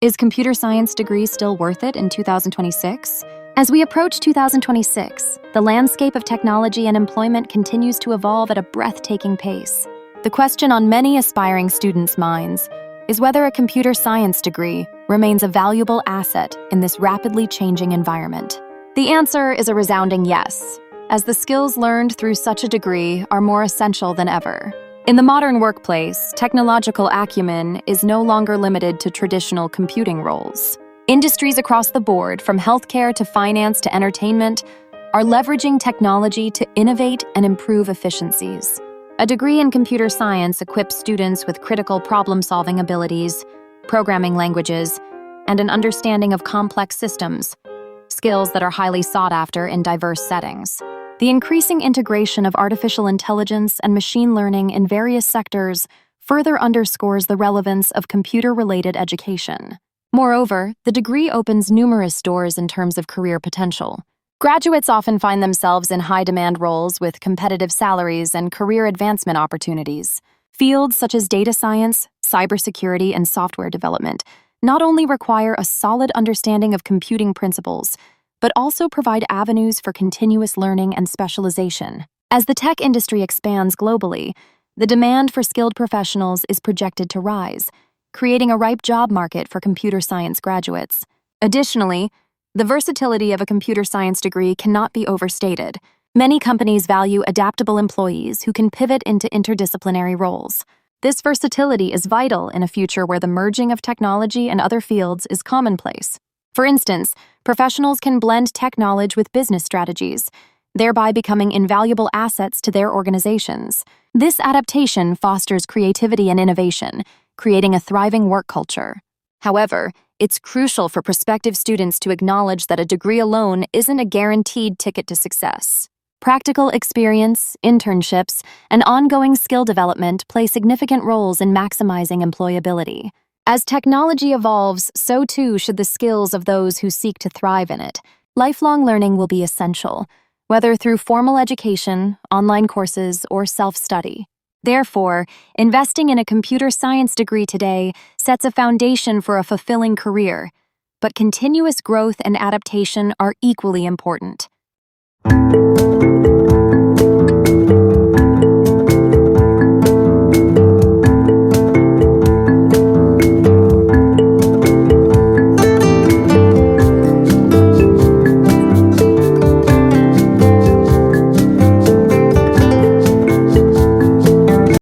Is computer science degree still worth it in 2026? As we approach 2026, the landscape of technology and employment continues to evolve at a breathtaking pace. The question on many aspiring students' minds is whether a computer science degree remains a valuable asset in this rapidly changing environment. The answer is a resounding yes, as the skills learned through such a degree are more essential than ever. In the modern workplace, technological acumen is no longer limited to traditional computing roles. Industries across the board, from healthcare to finance to entertainment, are leveraging technology to innovate and improve efficiencies. A degree in computer science equips students with critical problem-solving abilities, programming languages, and an understanding of complex systems, skills that are highly sought after in diverse settings. The increasing integration of artificial intelligence and machine learning in various sectors further underscores the relevance of computer-related education. Moreover, the degree opens numerous doors in terms of career potential. Graduates often find themselves in high-demand roles with competitive salaries and career advancement opportunities. Fields such as data science, cybersecurity, and software development not only require a solid understanding of computing principles, but also provide avenues for continuous learning and specialization. As the tech industry expands globally, the demand for skilled professionals is projected to rise, creating a ripe job market for computer science graduates. Additionally, the versatility of a computer science degree cannot be overstated. Many companies value adaptable employees who can pivot into interdisciplinary roles. This versatility is vital in a future where the merging of technology and other fields is commonplace. For instance, professionals can blend tech knowledge with business strategies, thereby becoming invaluable assets to their organizations. This adaptation fosters creativity and innovation, creating a thriving work culture. However, it's crucial for prospective students to acknowledge that a degree alone isn't a guaranteed ticket to success. Practical experience, internships, and ongoing skill development play significant roles in maximizing employability. As technology evolves, so too should the skills of those who seek to thrive in it. Lifelong learning will be essential, whether through formal education, online courses, or self-study. Therefore, investing in a computer science degree today sets a foundation for a fulfilling career, but continuous growth and adaptation are equally important.